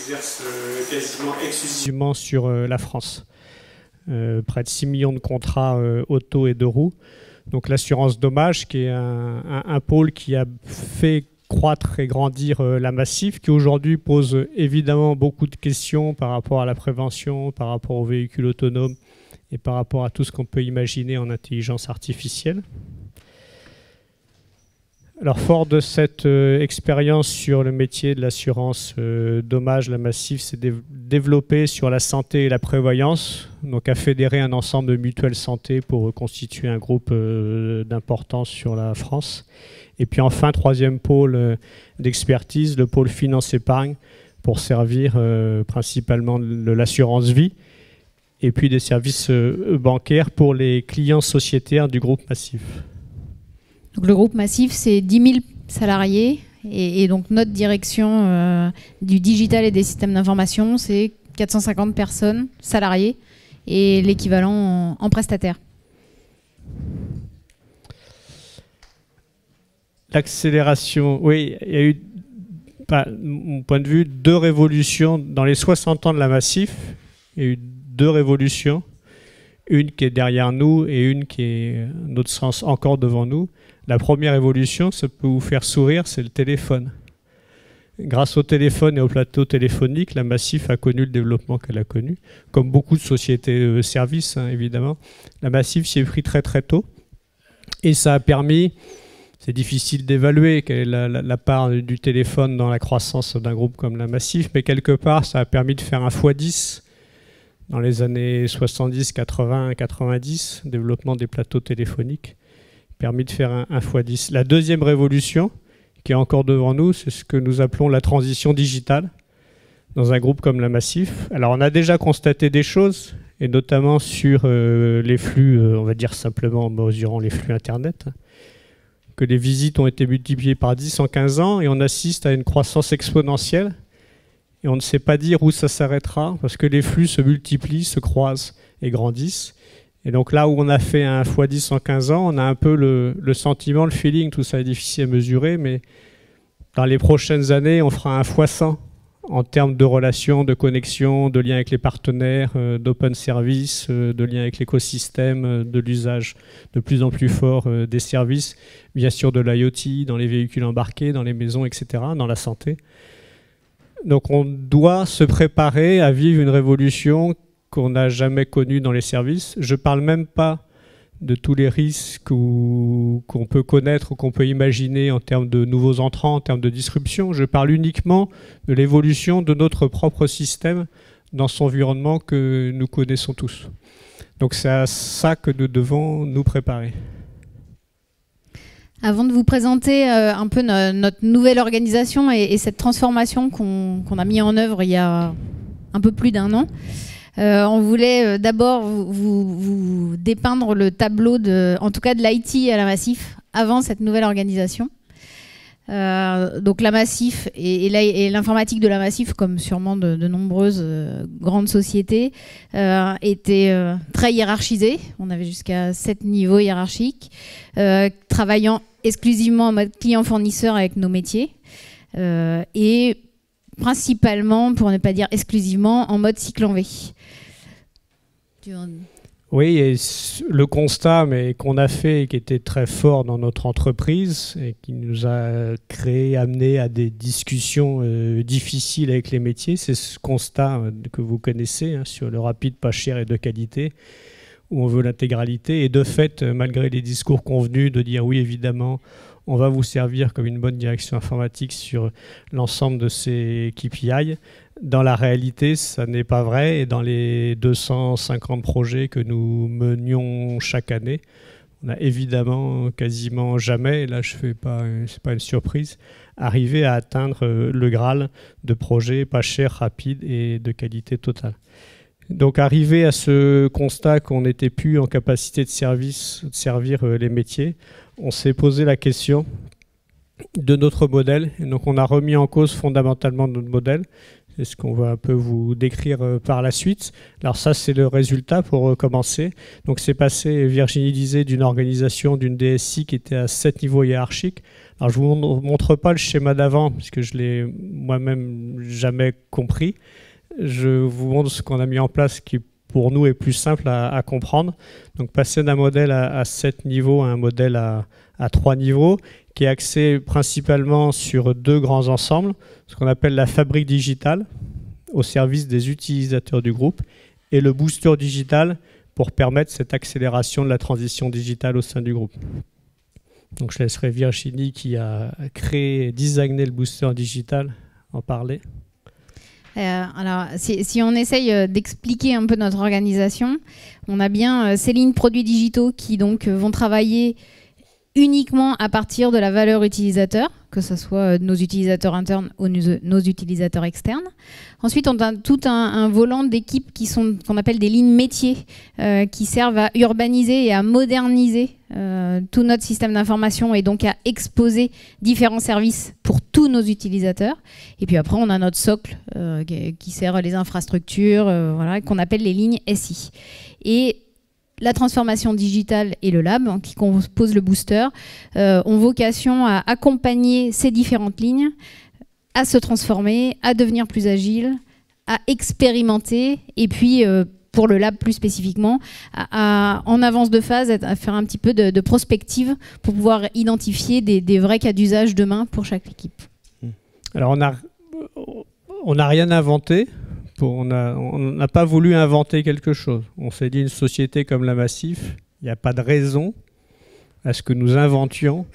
exerce quasiment exclusivement sur la France. Près de 6 millions de contrats auto et 2 roues. Donc l'assurance dommage, qui est un pôle qui a fait croître et grandir la Massif, qui aujourd'hui pose évidemment beaucoup de questions par rapport à la prévention, par rapport aux véhicules autonomes et par rapport à tout ce qu'on peut imaginer en intelligence artificielle. Alors, fort de cette expérience sur le métier de l'assurance dommage, la Massif s'est développée sur la santé et la prévoyance, donc a fédéré un ensemble de mutuelles santé pour constituer un groupe d'importance sur la France. Et puis enfin, troisième pôle d'expertise, le pôle finance-épargne, pour servir principalement de l'assurance vie, et puis des services bancaires pour les clients sociétaires du groupe Massif. Donc le groupe Massif, c'est 10 000 salariés, et donc notre direction du digital et des systèmes d'information, c'est 450 personnes salariées, et l'équivalent en prestataires. L'accélération, oui, il y a eu, de mon point de vue, 2 révolutions. Dans les 60 ans de la Massif, il y a eu 2 révolutions. Une qui est derrière nous et une qui est, à notre sens, encore devant nous. La première évolution, ça peut vous faire sourire, c'est le téléphone. Grâce au téléphone et au plateau téléphonique, la Massif a connu le développement qu'elle a connu. Comme beaucoup de sociétés services, hein, évidemment. La Massif s'y est pris très très tôt. Et ça a permis... C'est difficile d'évaluer quelle est la part du téléphone dans la croissance d'un groupe comme la Massif, mais quelque part, ça a permis de faire un x10 dans les années 70, 80, 90, développement des plateaux téléphoniques, permis de faire un x10. La deuxième révolution, qui est encore devant nous, c'est ce que nous appelons la transition digitale dans un groupe comme la Massif. Alors, on a déjà constaté des choses, et notamment sur les flux, on va dire simplement en mesurant les flux Internet, que les visites ont été multipliées par 10 en 15 ans et on assiste à une croissance exponentielle et on ne sait pas dire où ça s'arrêtera parce que les flux se multiplient, se croisent et grandissent. Et donc là où on a fait un x10 en 15 ans, on a un peu le sentiment, le feeling, tout ça est difficile à mesurer, mais dans les prochaines années, on fera un x100 en termes de relations, de connexion, de liens avec les partenaires, d'open service, de liens avec l'écosystème, de l'usage de plus en plus fort des services, bien sûr de l'IoT, dans les véhicules embarqués, dans les maisons, etc., dans la santé. Donc on doit se préparer à vivre une révolution qu'on n'a jamais connue dans les services. Je ne parle même pas de tous les risques qu'on peut connaître ou qu'on peut imaginer en termes de nouveaux entrants, en termes de disruption. Je parle uniquement de l'évolution de notre propre système dans son environnement que nous connaissons tous. Donc c'est à ça que nous devons nous préparer. Avant de vous présenter un peu notre nouvelle organisation et cette transformation qu'on a mis en œuvre il y a un peu plus d'1 an, on voulait d'abord vous dépeindre le tableau en tout cas de l'IT à la Massif avant cette nouvelle organisation. Donc la Massif et l'informatique de la Massif, comme sûrement de nombreuses grandes sociétés, était très hiérarchisée. On avait jusqu'à 7 niveaux hiérarchiques, travaillant exclusivement en mode client-fournisseur avec nos métiers et principalement, pour ne pas dire exclusivement, en mode cycle en V. Oui, et le constat qu'on a fait et qui était très fort dans notre entreprise et qui nous a amené à des discussions difficiles avec les métiers, c'est ce constat que vous connaissez sur le rapide, pas cher et de qualité, où on veut l'intégralité. Et de fait, malgré les discours convenus de dire oui, évidemment, on va vous servir comme une bonne direction informatique sur l'ensemble de ces KPI. Dans la réalité, ça n'est pas vrai. Et dans les 250 projets que nous menions chaque année, on n'a évidemment quasiment jamais, et là c'est pas une surprise, arrivé à atteindre le Graal de projets pas chers, rapides et de qualité totale. Donc arrivé à ce constat qu'on n'était plus en capacité de servir les métiers, on s'est posé la question de notre modèle. Et donc on a remis en cause fondamentalement notre modèle. C'est ce qu'on va un peu vous décrire par la suite. Alors ça, c'est le résultat pour commencer. Donc c'est passé, Virginie disait, d'une organisation, d'une DSI qui était à 7 niveaux hiérarchiques. Alors je ne vous montre pas le schéma d'avant, puisque je l'ai moi-même jamais compris. Je vous montre ce qu'on a mis en place qui, pour nous, est plus simple à comprendre. Donc passer d'un modèle à 7 niveaux à un modèle à 3 niveaux, qui est axé principalement sur 2 grands ensembles, ce qu'on appelle la fabrique digitale, au service des utilisateurs du groupe, et le booster digital, pour permettre cette accélération de la transition digitale au sein du groupe. Donc je laisserai Virginie, qui a créé et designé le booster digital, en parler. Alors, si on essaye d'expliquer un peu notre organisation, on a bien ces lignes produits digitaux qui donc vont travailler uniquement à partir de la valeur utilisateur, que ce soit nos utilisateurs internes ou nos utilisateurs externes. Ensuite, on a tout un volant d'équipes qu'on appelle des lignes métiers, qui servent à urbaniser et à moderniser tout notre système d'information et donc à exposer différents services pour tous nos utilisateurs. Et puis après, on a notre socle qui sert les infrastructures, voilà, qu'on appelle les lignes SI. Et la transformation digitale et le lab, qui compose le booster, ont vocation à accompagner ces différentes lignes à se transformer, à devenir plus agiles, à expérimenter, et puis pour le lab plus spécifiquement, en avance de phase, à faire un petit peu de prospective pour pouvoir identifier des vrais cas d'usage demain pour chaque équipe. Alors on n'a rien inventé. On n'a pas voulu inventer quelque chose. On s'est dit, une société comme la Massif, il n'y a pas de raison à ce que nous inventions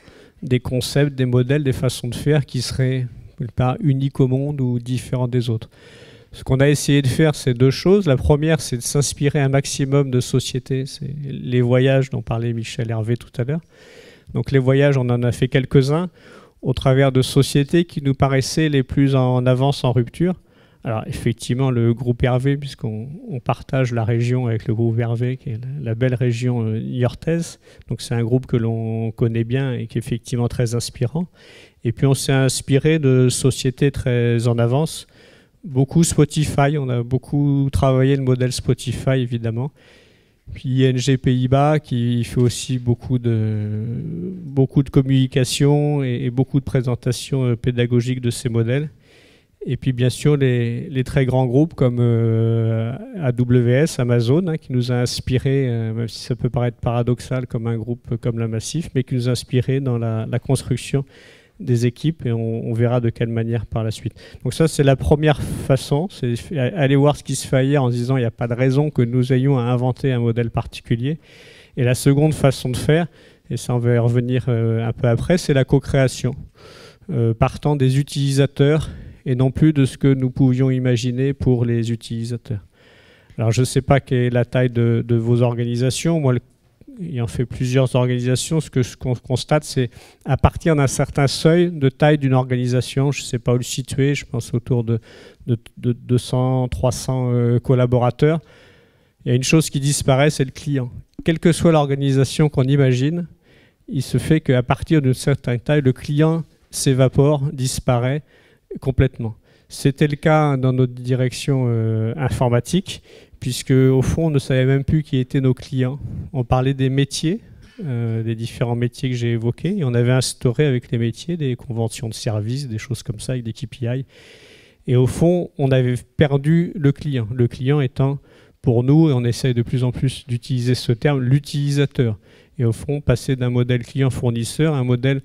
des concepts, des modèles, des façons de faire qui seraient pas uniques au monde ou différents des autres. Ce qu'on a essayé de faire, c'est 2 choses. La première, c'est de s'inspirer un maximum de sociétés. C'est les voyages dont parlait Michel Hervé tout à l'heure. Donc les voyages, on en a fait quelques-uns au travers de sociétés qui nous paraissaient les plus en avance, en rupture. Alors effectivement, le groupe Hervé, puisqu'on partage la région avec le groupe Hervé, qui est la belle région niortaise. Donc c'est un groupe que l'on connaît bien et qui est effectivement très inspirant. Et puis on s'est inspiré de sociétés très en avance. Beaucoup Spotify, on a beaucoup travaillé le modèle Spotify évidemment. Puis ING Pays-Bas qui fait aussi beaucoup de communication et beaucoup de présentations pédagogiques de ces modèles. Et puis bien sûr les très grands groupes comme AWS, Amazon, qui nous a inspiré, même si ça peut paraître paradoxal comme un groupe comme la Massif, mais qui nous a inspiré dans la construction des équipes, et on verra de quelle manière par la suite. Donc ça, c'est la première façon, c'est aller voir ce qui se fait ailleurs en se disant il n'y a pas de raison que nous ayons à inventer un modèle particulier. Et la seconde façon de faire, et ça on va y revenir un peu après, c'est la co-création, partant des utilisateurs et non plus de ce que nous pouvions imaginer pour les utilisateurs. Alors je ne sais pas quelle est la taille de vos organisations. Moi, ayant fait plusieurs organisations, ce que je constate, c'est à partir d'un certain seuil de taille d'une organisation, je ne sais pas où le situer, je pense autour de 200, 300 collaborateurs, il y a une chose qui disparaît, c'est le client. Quelle que soit l'organisation qu'on imagine, il se fait qu'à partir d'une certaine taille, le client s'évapore, disparaît complètement. C'était le cas dans notre direction informatique, puisque au fond, on ne savait même plus qui étaient nos clients. On parlait des métiers, des différents métiers que j'ai évoqués, et on avait instauré avec les métiers des conventions de services, des choses comme ça, avec des KPI. Et au fond, on avait perdu le client étant pour nous, et on essaye de plus en plus d'utiliser ce terme, l'utilisateur. Et au fond, passer d'un modèle client-fournisseur à un modèle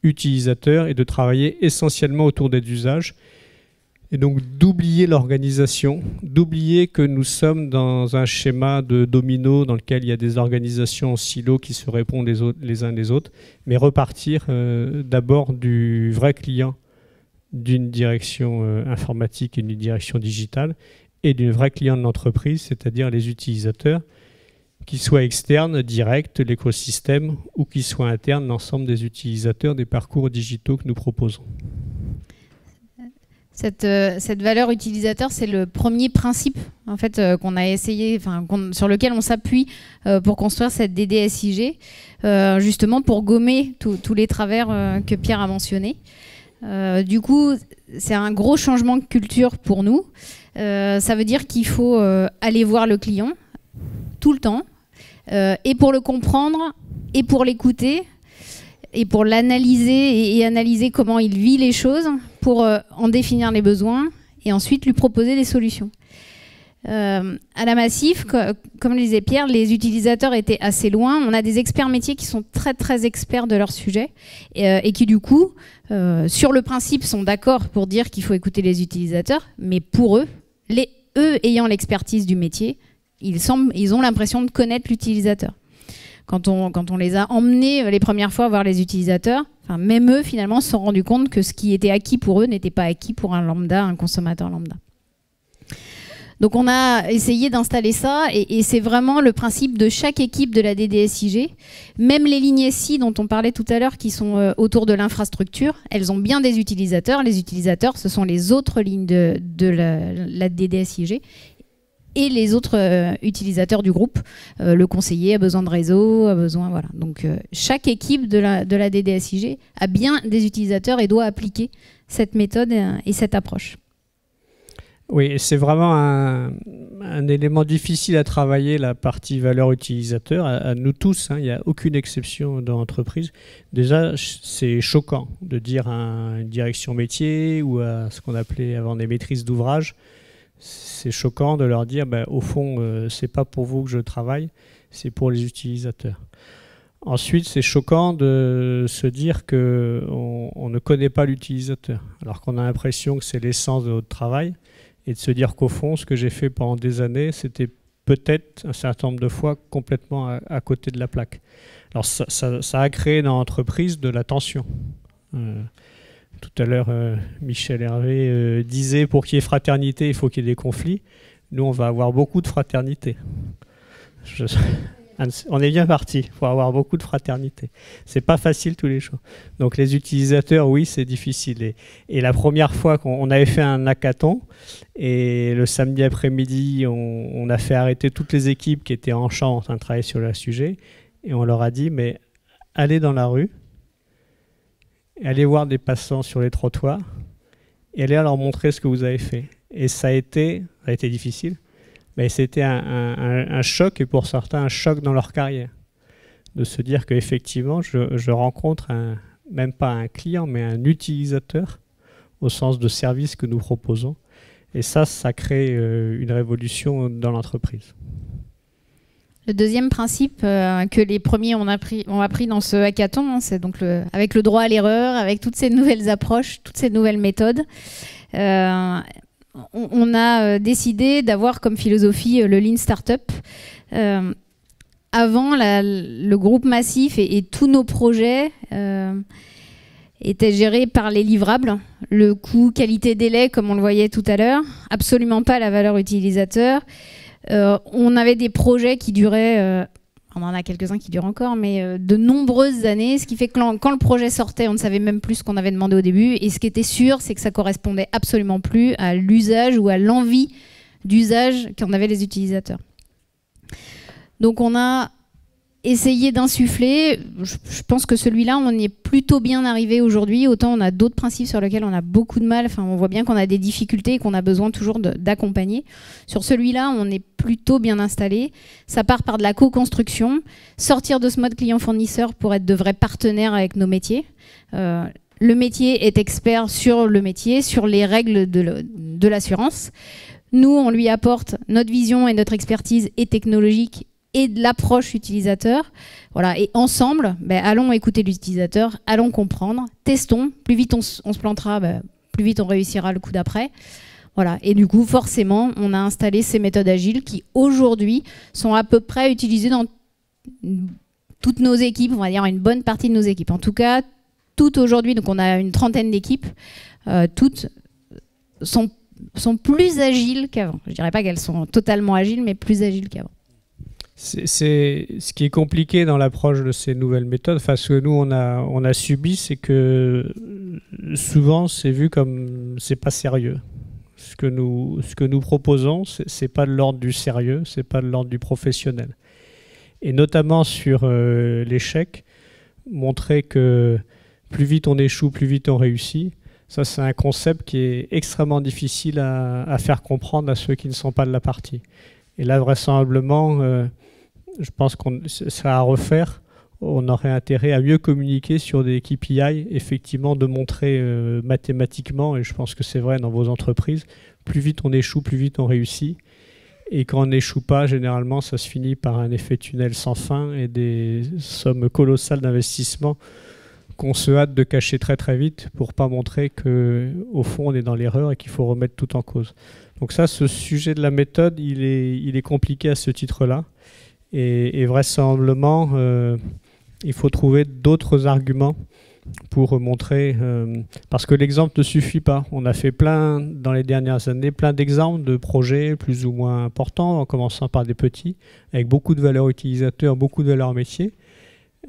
utilisateur et de travailler essentiellement autour des usages. Et donc d'oublier l'organisation, d'oublier que nous sommes dans un schéma de domino dans lequel il y a des organisations en silo qui se répondent les uns des autres, mais repartir d'abord du vrai client d'une direction informatique et d'une direction digitale et d'une vraie client de l'entreprise, c'est-à-dire les utilisateurs, qu'ils soient externes, directs, l'écosystème, ou qu'ils soient internes, l'ensemble des utilisateurs des parcours digitaux que nous proposons. Cette valeur utilisateur, c'est le premier principe en fait, qu'on a essayé, sur lequel on s'appuie pour construire cette DDSIG, justement pour gommer tous les travers que Pierre a mentionnés. Du coup, c'est un gros changement de culture pour nous. Ça veut dire qu'il faut aller voir le client tout le temps, et pour le comprendre, et pour l'écouter, et pour l'analyser et analyser comment il vit les choses, pour en définir les besoins, et ensuite lui proposer des solutions. À la Massif, comme le disait Pierre, les utilisateurs étaient assez loin. On a des experts métiers qui sont très très experts de leur sujet et qui du coup, sur le principe, sont d'accord pour dire qu'il faut écouter les utilisateurs, mais pour eux, eux ayant l'expertise du métier, ils ont l'impression de connaître l'utilisateur. Quand on les a emmenés les premières fois voir les utilisateurs, enfin, même eux finalement se sont rendus compte que ce qui était acquis pour eux n'était pas acquis pour un lambda, un consommateur lambda. Donc on a essayé d'installer ça et c'est vraiment le principe de chaque équipe de la DDSIG. Même les lignes SI dont on parlait tout à l'heure qui sont autour de l'infrastructure, elles ont bien des utilisateurs. Les utilisateurs, ce sont les autres lignes de la DDSIG et les autres utilisateurs du groupe. Le conseiller a besoin de réseau, a besoin... Voilà. Donc chaque équipe de la DDSIG a bien des utilisateurs et doit appliquer cette méthode et cette approche. Oui, c'est vraiment un élément difficile à travailler, la partie valeur utilisateur, à nous tous, hein, il n'y a aucune exception dans l'entreprise. Déjà, c'est choquant de dire à une direction métier ou à ce qu'on appelait avant des maîtrises d'ouvrage, c'est choquant de leur dire, ben, au fond, c'est pas pour vous que je travaille, c'est pour les utilisateurs. Ensuite, c'est choquant de se dire qu'on ne connaît pas l'utilisateur, alors qu'on a l'impression que c'est l'essence de notre travail. Et de se dire qu'au fond, ce que j'ai fait pendant des années, c'était peut-être un certain nombre de fois complètement à côté de la plaque. Alors ça a créé dans l'entreprise de la tension. Tout à l'heure, Michel Hervé disait pour qu'il y ait fraternité, il faut qu'il y ait des conflits. Nous, on va avoir beaucoup de fraternité. On est bien parti pour avoir beaucoup de fraternité. C'est pas facile tous les jours. Donc les utilisateurs, oui, c'est difficile. Et la première fois qu'on avait fait un hackathon, et le samedi après-midi, on a fait arrêter toutes les équipes qui étaient en champ en train de travailler sur le sujet, et on leur a dit, mais allez dans la rue, allez voir des passants sur les trottoirs, et allez leur montrer ce que vous avez fait. Et ça a été difficile. Mais c'était un choc, et pour certains, un choc dans leur carrière. De se dire qu'effectivement, je rencontre même pas un client, mais un utilisateur, au sens de service que nous proposons. Et ça crée une révolution dans l'entreprise. Le deuxième principe que les premiers ont appris dans ce hackathon, hein, c'est donc avec le droit à l'erreur, avec toutes ces nouvelles approches, toutes ces nouvelles méthodes. On a décidé d'avoir comme philosophie le Lean Startup. Avant, le groupe Massif et tous nos projets étaient gérés par les livrables. Le coût, qualité, délai, comme on le voyait tout à l'heure, absolument pas la valeur utilisateur. On avait des projets qui duraient... on en a quelques-uns qui durent encore, mais de nombreuses années, ce qui fait que quand le projet sortait, on ne savait même plus ce qu'on avait demandé au début. Et ce qui était sûr, c'est que ça correspondait absolument plus à l'usage ou à l'envie d'usage qu'en avaient les utilisateurs. Donc on a essayé d'insuffler. Je pense que celui-là, on y est plutôt bien arrivé aujourd'hui. Autant on a d'autres principes sur lesquels on a beaucoup de mal. Enfin, on voit bien qu'on a des difficultés et qu'on a besoin toujours d'accompagner. Sur celui-là, on est plutôt bien installé. Ça part par de la co-construction. Sortir de ce mode client-fournisseur pour être de vrais partenaires avec nos métiers. Le métier est expert sur le métier, sur les règles de l'assurance. Nous, on lui apporte notre vision et notre expertise et technologique et de l'approche utilisateur. Voilà. Et ensemble, allons écouter l'utilisateur, allons comprendre, testons. Plus vite on se plantera, plus vite on réussira le coup d'après. Voilà. Et du coup, forcément, on a installé ces méthodes agiles qui, aujourd'hui, sont à peu près utilisées dans toutes nos équipes, on va dire une bonne partie de nos équipes. En tout cas, toutes aujourd'hui, donc on a une trentaine d'équipes, toutes sont plus agiles qu'avant. Je ne dirais pas qu'elles sont totalement agiles, mais plus agiles qu'avant. C'est ce qui est compliqué dans l'approche de ces nouvelles méthodes, enfin, ce que nous on a subi, c'est que souvent c'est vu comme c'est pas sérieux. Ce que nous proposons, c'est pas de l'ordre du sérieux, c'est pas de l'ordre du professionnel. Et notamment sur l'échec, montrer que plus vite on échoue, plus vite on réussit, Ça, c'est un concept qui est extrêmement difficile à faire comprendre à ceux qui ne sont pas de la partie. Et là, vraisemblablement, je pense que ça à refaire. On aurait intérêt à mieux communiquer sur des KPI, effectivement, de montrer mathématiquement, et je pense que c'est vrai dans vos entreprises, plus vite on échoue, plus vite on réussit. Et quand on n'échoue pas, généralement, ça se finit par un effet tunnel sans fin et des sommes colossales d'investissement qu'on se hâte de cacher très très vite pour pas montrer qu'au fond on est dans l'erreur et qu'il faut remettre tout en cause. Donc ça, ce sujet de la méthode, il est compliqué à ce titre-là. Et vraisemblablement, il faut trouver d'autres arguments pour montrer, parce que l'exemple ne suffit pas. On a fait dans les dernières années, plein d'exemples de projets plus ou moins importants, en commençant par des petits, avec beaucoup de valeurs utilisateurs, beaucoup de valeurs métiers,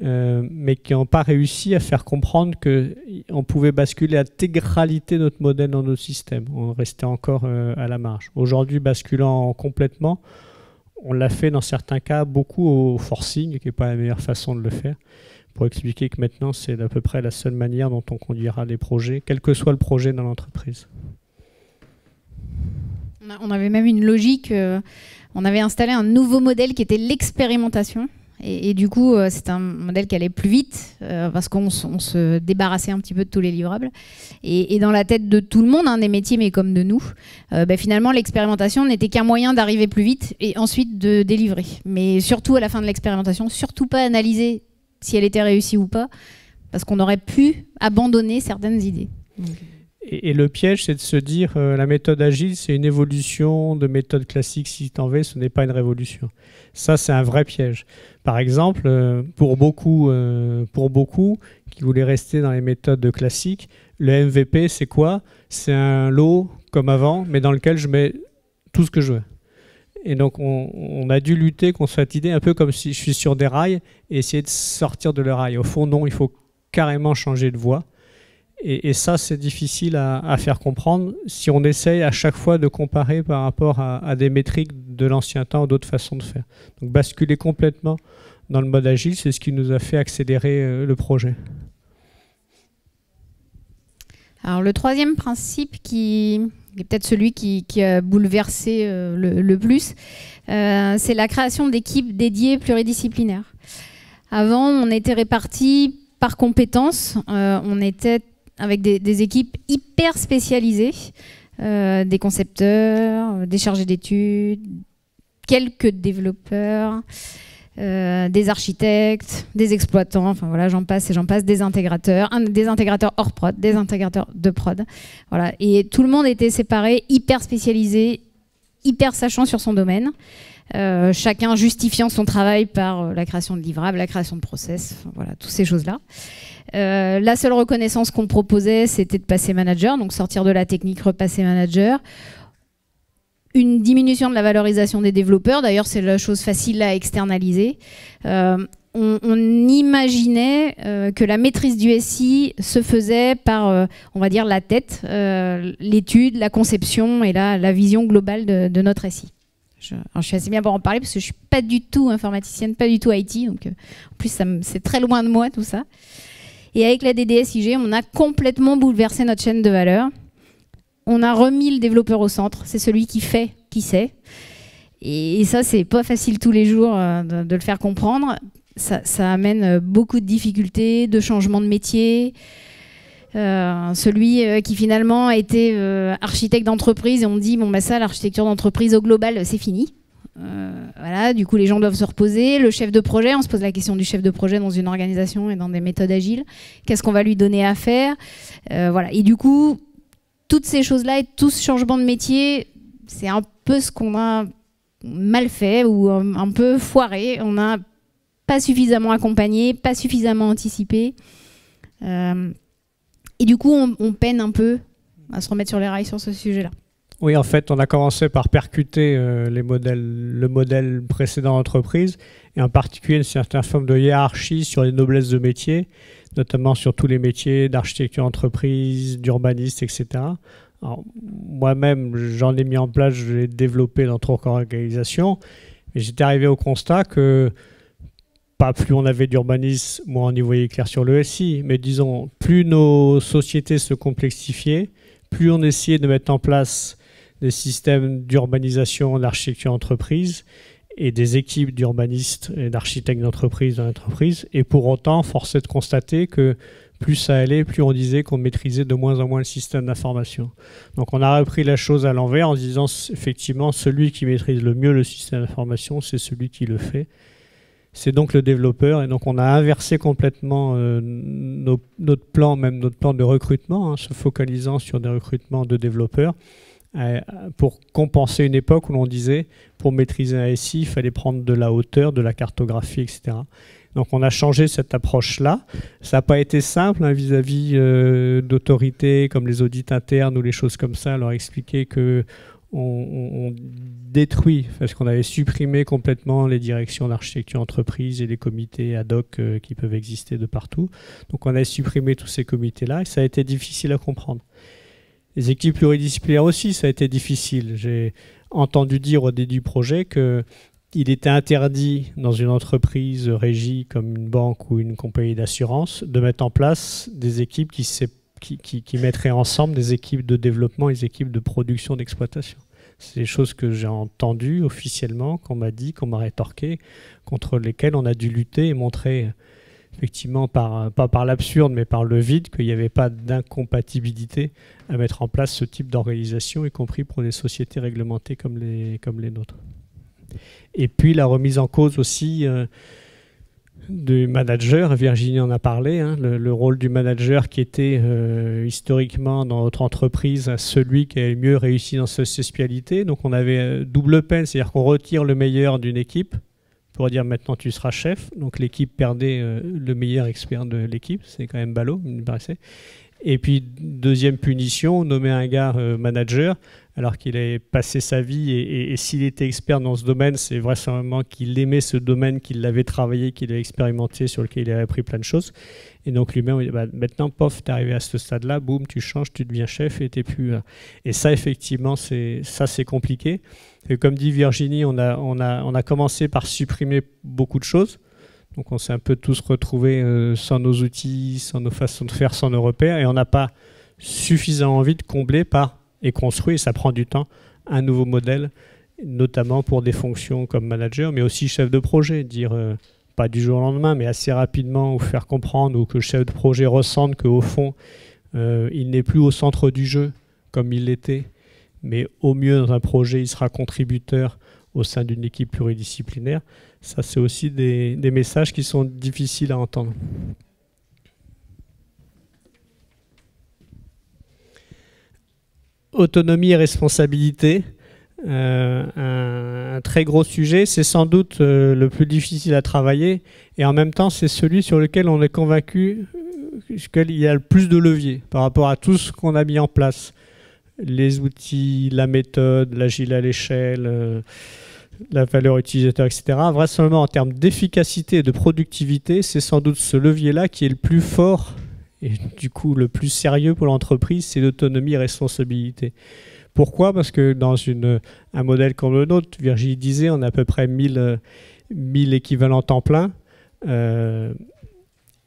mais qui n'ont pas réussi à faire comprendre qu'on pouvait basculer l'intégralité de notre modèle dans notre système. On restait encore à la marge. Aujourd'hui, basculant complètement, on l'a fait dans certains cas beaucoup au forcing, qui n'est pas la meilleure façon de le faire, pour expliquer que maintenant, c'est à peu près la seule manière dont on conduira les projets, quel que soit le projet dans l'entreprise. On avait même une logique, on avait installé un nouveau modèle qui était l'expérimentation. Et du coup, c'est un modèle qui allait plus vite parce qu'on se débarrassait un petit peu de tous les livrables. Et dans la tête de tout le monde, des métiers, mais comme de nous, finalement, l'expérimentation n'était qu'un moyen d'arriver plus vite et ensuite de délivrer. Mais surtout à la fin de l'expérimentation, surtout pas analyser si elle était réussie ou pas, parce qu'on aurait pu abandonner certaines idées. Et le piège, c'est de se dire la méthode agile, c'est une évolution de méthode classique si t'en veux, ce n'est pas une révolution. Ça, c'est un vrai piège. Par exemple, pour beaucoup qui voulaient rester dans les méthodes classiques, le MVP, c'est quoi? C'est un lot comme avant, mais dans lequel je mets tout ce que je veux. Et donc, on a dû lutter contre cette idée, un peu comme si je suis sur des rails, et essayer de sortir de le rail. Au fond, non, il faut carrément changer de voie. Et ça, c'est difficile à faire comprendre si on essaye à chaque fois de comparer par rapport à des métriques de l'ancien temps ou d'autres façons de faire. Donc basculer complètement dans le mode agile, c'est ce qui nous a fait accélérer le projet. Alors le troisième principe qui est peut-être celui qui a bouleversé le plus, c'est la création d'équipes dédiées pluridisciplinaires. Avant, on était répartis par compétences, on était avec des équipes hyper spécialisées, des concepteurs, des chargés d'études, quelques développeurs, des architectes, des exploitants, enfin voilà, j'en passe et j'en passe, des intégrateurs hors prod, des intégrateurs de prod. Voilà. Et tout le monde était séparé, hyper spécialisé, hyper sachant sur son domaine. Chacun justifiant son travail par la création de livrables, la création de process, enfin, voilà, toutes ces choses-là. La seule reconnaissance qu'on proposait, c'était de passer manager, donc sortir de la technique, repasser manager. Une diminution de la valorisation des développeurs, d'ailleurs c'est la chose facile à externaliser. On imaginait que la maîtrise du SI se faisait par, on va dire, la tête, l'étude, la conception et la vision globale de notre SI. Je suis assez bien pour en parler parce que je ne suis pas du tout informaticienne, pas du tout IT, donc en plus c'est très loin de moi tout ça. Et avec la DDSIG, on a complètement bouleversé notre chaîne de valeur. On a remis le développeur au centre, c'est celui qui fait, qui sait. Et ça, c'est pas facile tous les jours de le faire comprendre. Ça amène beaucoup de difficultés, de changements de métier. Celui qui finalement était architecte d'entreprise et on dit bon bah ça, l'architecture d'entreprise au global, c'est fini. Voilà, du coup les gens doivent se reposer. Le chef de projet, on se pose la question du chef de projet dans une organisation et dans des méthodes agiles. Qu'est-ce qu'on va lui donner à faire? Voilà. Et du coup, toutes ces choses-là et tout ce changement de métier, c'est un peu ce qu'on a mal fait ou un peu foiré. On n'a pas suffisamment accompagné, pas suffisamment anticipé. Et du coup, on peine un peu à se remettre sur les rails sur ce sujet-là. Oui, en fait, on a commencé par percuter le modèle précédent d'entreprise, et en particulier une certaine forme de hiérarchie sur les noblesses de métiers, notamment sur tous les métiers d'architecture d'entreprise, d'urbaniste, etc. Moi-même, j'en ai mis en place, je l'ai développé dans notre organisation, et j'étais arrivé au constat que pas plus on avait d'urbanisme, moins on y voyait clair sur le SI, mais disons, plus nos sociétés se complexifiaient, plus on essayait de mettre en place des systèmes d'urbanisation, d'architecture entreprise et des équipes d'urbanistes et d'architectes d'entreprise dans l'entreprise. Et pour autant, force est de constater que plus ça allait, plus on disait qu'on maîtrisait de moins en moins le système d'information. Donc on a repris la chose à l'envers en se disant effectivement celui qui maîtrise le mieux le système d'information, c'est celui qui le fait. C'est donc le développeur. Et donc on a inversé complètement notre plan, même notre plan de recrutement, se focalisant sur des recrutements de développeurs pour compenser une époque où l'on disait pour maîtriser un SI, il fallait prendre de la hauteur, de la cartographie, etc. Donc on a changé cette approche-là. Ça n'a pas été simple vis-à-vis d'autorités comme les audits internes ou les choses comme ça, leur expliquer qu'on détruit, parce qu'on avait supprimé complètement les directions d'architecture entreprise et les comités ad hoc qui peuvent exister de partout. Donc on a supprimé tous ces comités-là et ça a été difficile à comprendre. Les équipes pluridisciplinaires aussi, ça a été difficile. J'ai entendu dire au début du projet qu'il était interdit dans une entreprise régie comme une banque ou une compagnie d'assurance de mettre en place des équipes qui mettraient ensemble des équipes de développement et des équipes de production d'exploitation. C'est des choses que j'ai entendues officiellement, qu'on m'a dit, qu'on m'a rétorqué, contre lesquelles on a dû lutter et montrer effectivement, pas par l'absurde, mais par le vide, qu'il n'y avait pas d'incompatibilité à mettre en place ce type d'organisation, y compris pour des sociétés réglementées comme les nôtres. Et puis la remise en cause aussi du manager, Virginie en a parlé, le rôle du manager qui était historiquement dans notre entreprise celui qui avait le mieux réussi dans sa spécialité. Donc on avait double peine, c'est-à-dire qu'on retire le meilleur d'une équipe, pour dire maintenant tu seras chef. Donc l'équipe perdait le meilleur expert de l'équipe, c'est quand même ballot, il me paraissait. Et puis deuxième punition, nommer un gars manager alors qu'il avait passé sa vie et s'il était expert dans ce domaine, c'est vraisemblablement qu'il aimait ce domaine, qu'il l'avait travaillé, qu'il avait expérimenté, sur lequel il avait appris plein de choses. Et donc lui-même, il dit, bah, maintenant, pof, t'es arrivé à ce stade-là, boum, tu changes, tu deviens chef et t'es plus... Et ça, effectivement, c'est compliqué. Et comme dit Virginie, on a commencé par supprimer beaucoup de choses. Donc on s'est un peu tous retrouvés sans nos outils, sans nos façons de faire, sans nos repères. Et on n'a pas suffisamment envie de combler par... et construit, et ça prend du temps, un nouveau modèle, notamment pour des fonctions comme manager, mais aussi chef de projet, dire pas du jour au lendemain, mais assez rapidement, ou faire comprendre, ou que le chef de projet ressente qu'au fond, il n'est plus au centre du jeu, comme il l'était, mais au mieux dans un projet, il sera contributeur au sein d'une équipe pluridisciplinaire. Ça, c'est aussi des messages qui sont difficiles à entendre. Autonomie et responsabilité, un très gros sujet. C'est sans doute le plus difficile à travailler et en même temps c'est celui sur lequel on est convaincu qu'il y a le plus de levier par rapport à tout ce qu'on a mis en place. Les outils, la méthode, l'agile à l'échelle, la valeur utilisateur, etc. Vraisemblablement en termes d'efficacité et de productivité, c'est sans doute ce levier-là qui est le plus fort et du coup, le plus sérieux pour l'entreprise, c'est l'autonomie et responsabilité. Pourquoi? Parce que dans un modèle comme le nôtre, Virginie disait, on a à peu près 1000 équivalents temps plein.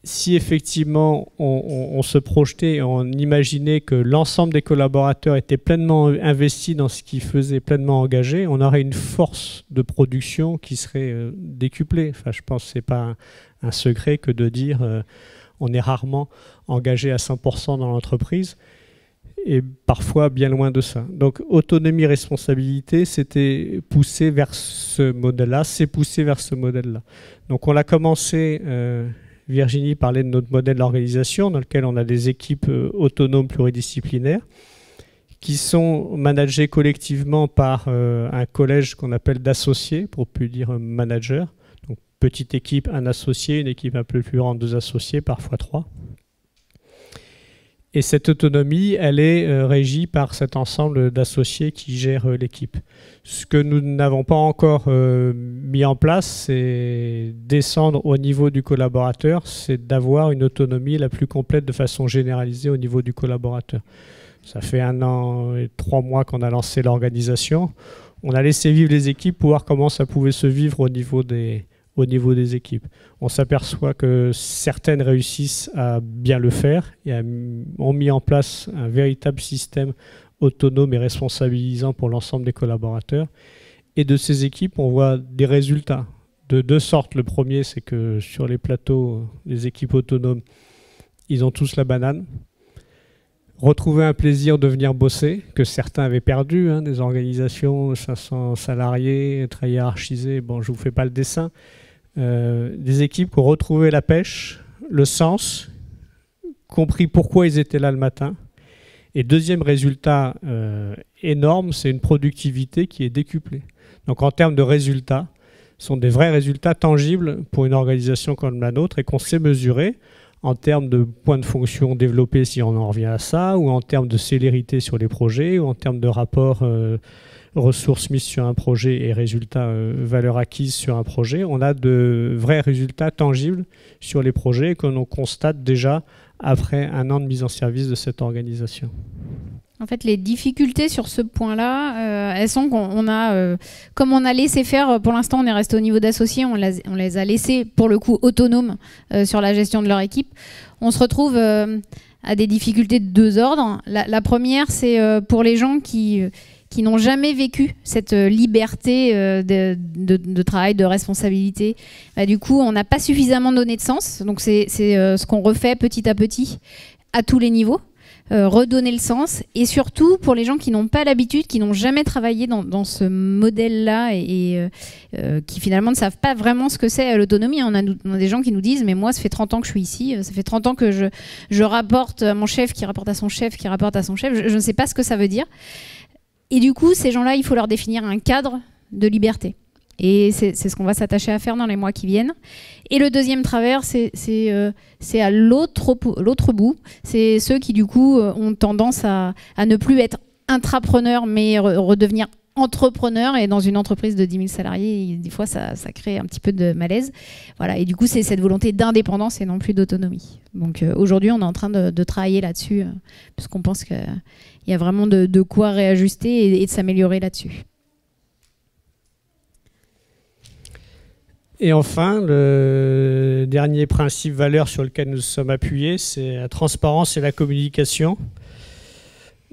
Si effectivement on se projetait, on imaginait que l'ensemble des collaborateurs étaient pleinement investis dans ce qu'ils faisaient, pleinement engagés, on aurait une force de production qui serait décuplée. Enfin, je pense que ce n'est pas un secret que de dire... on est rarement engagé à 100% dans l'entreprise et parfois bien loin de ça. Donc autonomie, responsabilité, c'était poussé vers ce modèle-là, c'est poussé vers ce modèle-là. Donc on a commencé, Virginie parlait de notre modèle d'organisation dans lequel on a des équipes autonomes pluridisciplinaires qui sont managées collectivement par un collège qu'on appelle d'associés, pour plus dire manager. Petite équipe, un associé, une équipe un peu plus grande, 2 associés, parfois 3. Et cette autonomie, elle est régie par cet ensemble d'associés qui gèrent l'équipe. Ce que nous n'avons pas encore mis en place, c'est descendre au niveau du collaborateur, c'est d'avoir une autonomie la plus complète de façon généralisée au niveau du collaborateur. Ça fait 1 an et 3 mois qu'on a lancé l'organisation. On a laissé vivre les équipes pour voir comment ça pouvait se vivre au niveau au niveau des équipes. On s'aperçoit que certaines réussissent à bien le faire et ont mis en place un véritable système autonome et responsabilisant pour l'ensemble des collaborateurs. Et de ces équipes, on voit des résultats de deux sortes. Le premier, c'est que sur les plateaux, les équipes autonomes, ils ont tous la banane. Retrouver un plaisir de venir bosser, que certains avaient perdu, hein, des organisations, 500 salariés, très hiérarchisées, bon, je ne vous fais pas le dessin. Des équipes qui ont retrouvé la pêche, le sens, compris pourquoi ils étaient là le matin. Et deuxième résultat énorme, c'est une productivité qui est décuplée. Donc en termes de résultats, ce sont des vrais résultats tangibles pour une organisation comme la nôtre et qu'on sait mesurer en termes de points de fonction développés si on en revient à ça, ou en termes de célérité sur les projets, ou en termes de rapport ressources mises sur un projet et résultats valeur acquise sur un projet. On a de vrais résultats tangibles sur les projets que l'on constate déjà après un an de mise en service de cette organisation. En fait, les difficultés sur ce point-là, elles sont qu'on a, comme on a laissé faire, pour l'instant on est resté au niveau d'associés, on les a laissés pour le coup autonomes sur la gestion de leur équipe. On se retrouve à des difficultés de deux ordres. La première, c'est pour les gens qui n'ont jamais vécu cette liberté de travail, de responsabilité. Bah, du coup, on n'a pas suffisamment donné de sens. Donc c'est ce qu'on refait petit à petit à tous les niveaux. Redonner le sens, et surtout pour les gens qui n'ont pas l'habitude, qui n'ont jamais travaillé dans ce modèle-là et qui finalement ne savent pas vraiment ce que c'est l'autonomie. On a des gens qui nous disent « mais moi ça fait 30 ans que je suis ici, ça fait 30 ans que je rapporte à mon chef, qui rapporte à son chef, qui rapporte à son chef, je ne sais pas ce que ça veut dire ». Et du coup, ces gens-là, il faut leur définir un cadre de liberté. Et c'est ce qu'on va s'attacher à faire dans les mois qui viennent. Et le deuxième travers, c'est à l'autre bout. C'est ceux qui, du coup, ont tendance à ne plus être intrapreneurs, mais redevenir entrepreneurs. Et dans une entreprise de 10 000 salariés, des fois, ça crée un petit peu de malaise. Voilà. Et du coup, c'est cette volonté d'indépendance et non plus d'autonomie. Donc aujourd'hui, on est en train de travailler là-dessus, parce qu'on pense qu'il y a vraiment de quoi réajuster et de s'améliorer là-dessus. Et enfin, le dernier principe valeur sur lequel nous sommes appuyés, c'est la transparence et la communication.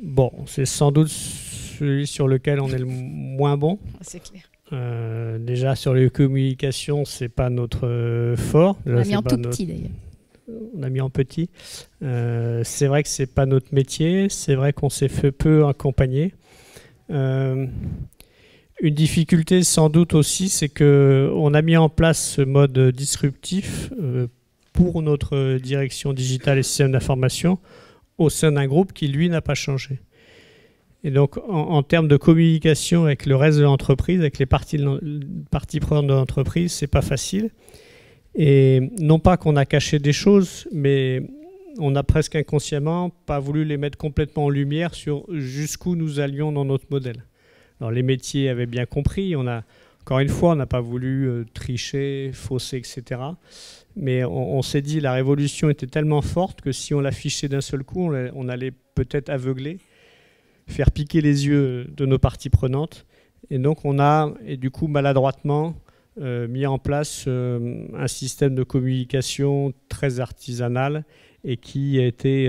Bon, c'est sans doute celui sur lequel on est le moins bon. C'est clair. Déjà, sur les communications, c'est pas notre fort. On a mis en tout petit, d'ailleurs. On a mis en petit. C'est vrai que c'est pas notre métier. C'est vrai qu'on s'est fait peu accompagner. Une difficulté sans doute aussi, c'est qu'on a mis en place ce mode disruptif pour notre direction digitale et système d'information au sein d'un groupe qui, lui, n'a pas changé. Et donc, en termes de communication avec le reste de l'entreprise, avec les parties prenantes de l'entreprise, c'est pas facile. Et non pas qu'on a caché des choses, mais on a presque inconsciemment pas voulu les mettre complètement en lumière sur jusqu'où nous allions dans notre modèle. Alors, les métiers avaient bien compris. Encore une fois, on n'a pas voulu tricher, fausser, etc. Mais on s'est dit la révolution était tellement forte que si on l'affichait d'un seul coup, on allait peut-être aveugler, faire piquer les yeux de nos parties prenantes. Et donc, on a, et du coup, maladroitement, mis en place un système de communication très artisanal et qui a été,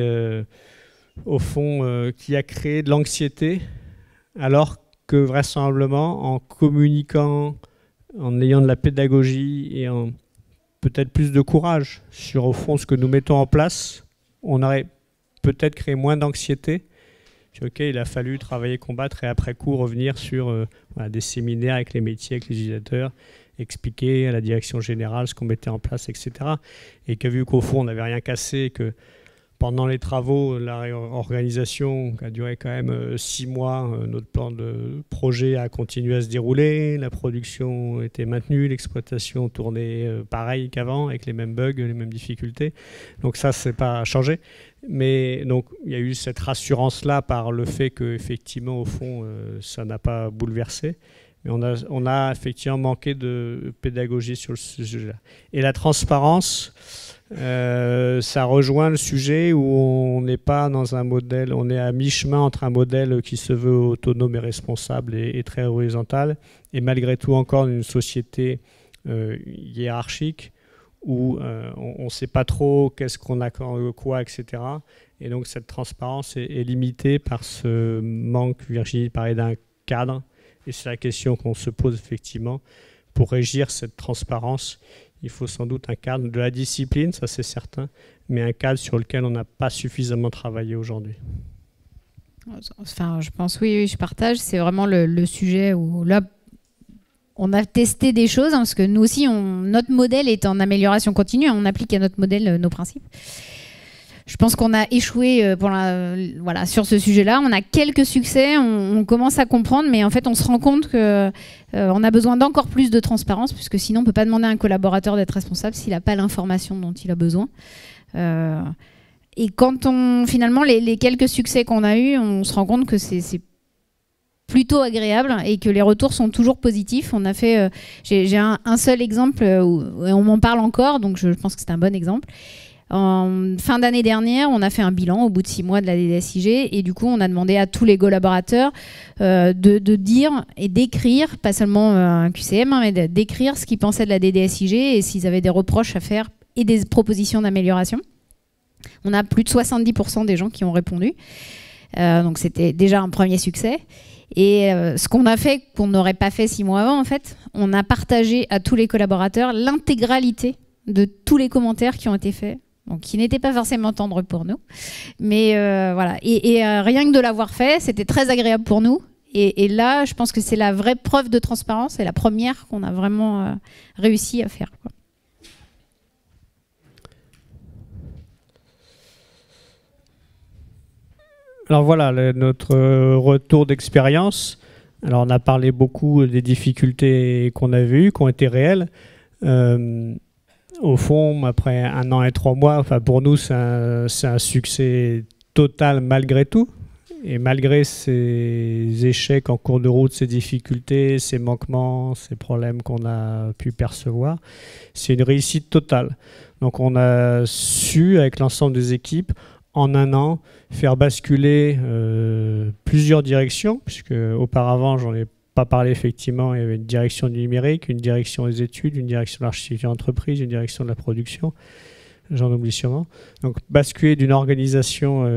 au fond, qui a créé de l'anxiété, alors que vraisemblablement, en communiquant, en ayant de la pédagogie et en peut-être plus de courage sur, au fond, ce que nous mettons en place, on aurait peut-être créé moins d'anxiété. Ok, il a fallu travailler, combattre et après coup revenir sur des séminaires avec les métiers, avec les utilisateurs, expliquer à la direction générale ce qu'on mettait en place, etc. Et que vu qu'au fond, on n'avait rien cassé, que pendant les travaux, la réorganisation qui a duré quand même 6 mois, notre plan de projet a continué à se dérouler, la production était maintenue, l'exploitation tournait pareil qu'avant, avec les mêmes bugs, les mêmes difficultés. Donc ça, c'est pas changé. Mais donc, il y a eu cette rassurance-là par le fait qu'effectivement, au fond, ça n'a pas bouleversé. Mais on a effectivement manqué de pédagogie sur ce sujet-là. Et la transparence, ça rejoint le sujet où on n'est pas dans un modèle, on est à mi-chemin entre un modèle qui se veut autonome et responsable et très horizontal, et malgré tout encore une société hiérarchique où on ne sait pas trop qu'est-ce qu'on a quoi, etc. Et donc cette transparence est limitée par ce manque. Virginie parlait d'un cadre, et c'est la question qu'on se pose effectivement. Pour régir cette transparence, il faut sans doute un cadre, de la discipline, ça c'est certain, mais un cadre sur lequel on n'a pas suffisamment travaillé aujourd'hui. Enfin, je pense, oui, je partage. C'est vraiment le sujet où là, on a testé des choses, hein, parce que nous aussi, notre modèle est en amélioration continue. On applique à notre modèle nos principes. Je pense qu'on a échoué voilà, sur ce sujet-là. On a quelques succès, on commence à comprendre, mais en fait, on se rend compte qu'on a besoin d'encore plus de transparence, puisque sinon, on ne peut pas demander à un collaborateur d'être responsable s'il n'a pas l'information dont il a besoin. Et quand finalement, les quelques succès qu'on a eus, on se rend compte que c'est plutôt agréable et que les retours sont toujours positifs. On a fait, j'ai un seul exemple où on m'en parle encore, donc je pense que c'est un bon exemple. En fin d'année dernière, on a fait un bilan au bout de 6 mois de la DDSIG et du coup, on a demandé à tous les collaborateurs de dire et d'écrire, pas seulement un QCM, hein, mais d'écrire ce qu'ils pensaient de la DDSIG et s'ils avaient des reproches à faire et des propositions d'amélioration. On a plus de 70% des gens qui ont répondu. Donc, c'était déjà un premier succès. Et ce qu'on a fait, qu'on n'aurait pas fait 6 mois avant, en fait, on a partagé à tous les collaborateurs l'intégralité de tous les commentaires qui ont été faits. Donc, qui n'étaient pas forcément tendres pour nous. Mais voilà. Et rien que de l'avoir fait, c'était très agréable pour nous. Et là, je pense que c'est la vraie preuve de transparence. C'est la première qu'on a vraiment réussi à faire, quoi. Alors voilà, notre retour d'expérience. Alors on a parlé beaucoup des difficultés qu'on a vues, qui ont été réelles. Au fond, après 1 an et 3 mois, enfin pour nous, c'est un succès total malgré tout. Et malgré ces échecs en cours de route, ces difficultés, ces manquements, ces problèmes qu'on a pu percevoir, c'est une réussite totale. Donc on a su, avec l'ensemble des équipes, en 1 an, faire basculer plusieurs directions, puisque auparavant, j'en ai pas parlé effectivement, il y avait une direction du numérique, une direction des études, une direction de l'architecture d'entreprise, une direction de la production, j'en oublie sûrement. Donc basculer d'une organisation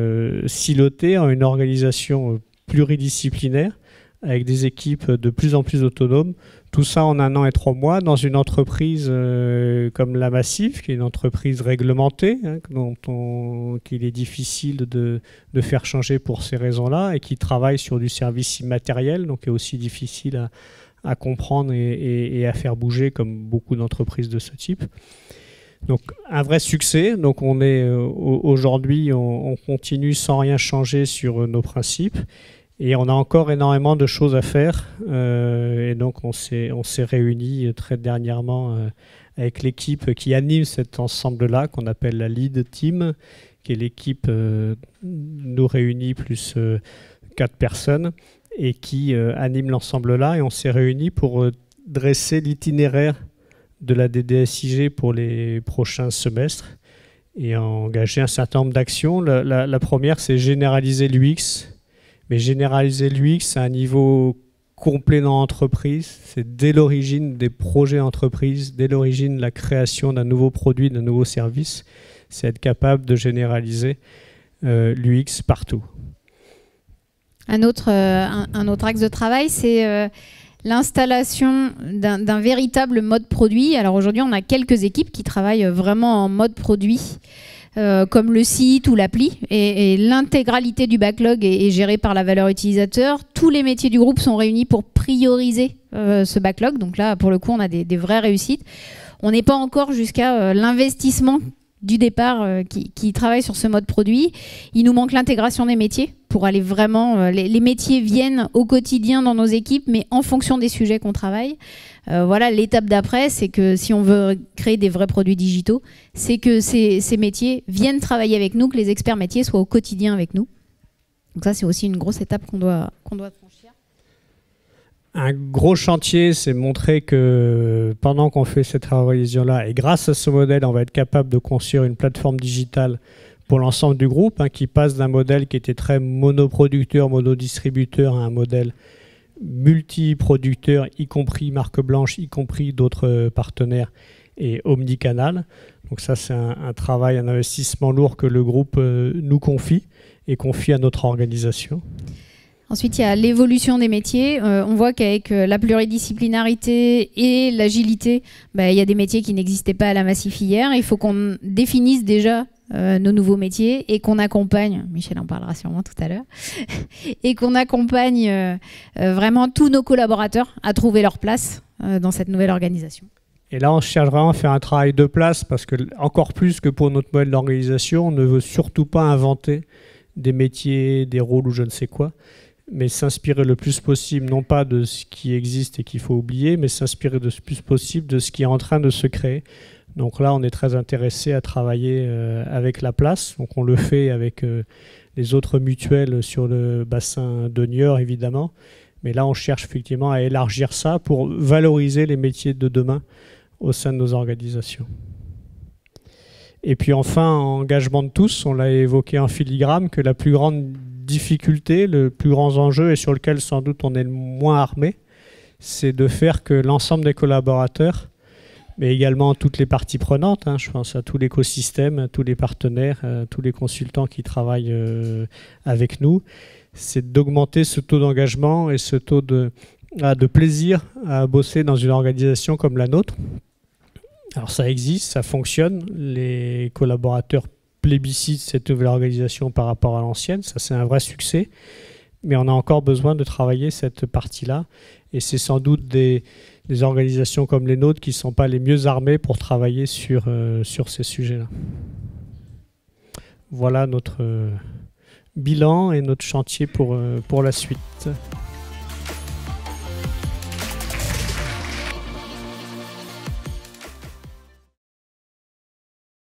silotée en une organisation pluridisciplinaire, avec des équipes de plus en plus autonomes, tout ça en 1 an et 3 mois, dans une entreprise comme la Massif, qui est une entreprise réglementée, hein, qu'il est difficile de faire changer pour ces raisons-là, et qui travaille sur du service immatériel, donc est aussi difficile à comprendre et à faire bouger, comme beaucoup d'entreprises de ce type. Donc un vrai succès. Donc on est aujourd'hui, on continue sans rien changer sur nos principes. Et on a encore énormément de choses à faire. Et donc, on s'est réunis très dernièrement avec l'équipe qui anime cet ensemble-là, qu'on appelle la Lead Team, qui est l'équipe nous réunis plus 4 personnes, et qui anime l'ensemble-là. Et on s'est réunis pour dresser l'itinéraire de la DDSIG pour les prochains semestres et engager un certain nombre d'actions. La première, c'est généraliser l'UX. Mais généraliser l'UX à un niveau complet dans l'entreprise, c'est dès l'origine des projets d'entreprise, dès l'origine de la création d'un nouveau produit, d'un nouveau service, c'est être capable de généraliser l'UX partout. Un autre axe de travail, c'est l'installation d'un véritable mode produit. Alors aujourd'hui, on a quelques équipes qui travaillent vraiment en mode produit, comme le site ou l'appli, et l'intégralité du backlog est gérée par la valeur utilisateur. Tous les métiers du groupe sont réunis pour prioriser ce backlog. Donc là, pour le coup, on a des vraies réussites. On n'est pas encore jusqu'à l'investissement du départ qui travaille sur ce mode produit. Il nous manque l'intégration des métiers pour aller vraiment... les métiers viennent au quotidien dans nos équipes, mais en fonction des sujets qu'on travaille. Voilà, l'étape d'après, c'est que si on veut créer des vrais produits digitaux, c'est que ces métiers viennent travailler avec nous, que les experts métiers soient au quotidien avec nous. Donc ça, c'est aussi une grosse étape qu'on doit franchir. Un gros chantier, c'est montrer que pendant qu'on fait cette réalisation-là, et grâce à ce modèle, on va être capable de construire une plateforme digitale pour l'ensemble du groupe, hein, qui passe d'un modèle qui était très monoproducteur, monodistributeur, à un modèle multi-producteurs, y compris marque blanche, y compris d'autres partenaires, et omnicanal. Donc ça, c'est un travail, un investissement lourd que le groupe nous confie et confie à notre organisation. Ensuite, il y a l'évolution des métiers. On voit qu'avec la pluridisciplinarité et l'agilité, il y a des métiers qui n'existaient pas à la Massif hier. Il faut qu'on définisse déjà nos nouveaux métiers et qu'on accompagne, Michel en parlera sûrement tout à l'heure, et qu'on accompagne vraiment tous nos collaborateurs à trouver leur place dans cette nouvelle organisation. Et là, on cherche vraiment à faire un travail de place parce que, encore plus que pour notre modèle d'organisation, on ne veut surtout pas inventer des métiers, des rôles ou je ne sais quoi, mais s'inspirer le plus possible, non pas de ce qui existe et qu'il faut oublier, mais s'inspirer le plus possible de ce qui est en train de se créer. Donc là, on est très intéressé à travailler avec la place. Donc on le fait avec les autres mutuelles sur le bassin de Niort, évidemment. Mais là, on cherche effectivement à élargir ça pour valoriser les métiers de demain au sein de nos organisations. Et puis enfin, engagement de tous, on l'a évoqué en filigrane, que la plus grande difficulté, le plus grand enjeu et sur lequel sans doute on est le moins armé, c'est de faire que l'ensemble des collaborateurs, mais également toutes les parties prenantes, je pense à tout l'écosystème, à tous les partenaires, tous les consultants qui travaillent avec nous, c'est d'augmenter ce taux d'engagement et ce taux de plaisir à bosser dans une organisation comme la nôtre. Alors ça existe, ça fonctionne, les collaborateurs plébiscitent cette nouvelle organisation par rapport à l'ancienne, ça c'est un vrai succès, mais on a encore besoin de travailler cette partie-là, et c'est sans doute des organisations comme les nôtres qui ne sont pas les mieux armées pour travailler sur ces sujets-là. Voilà notre bilan et notre chantier pour la suite.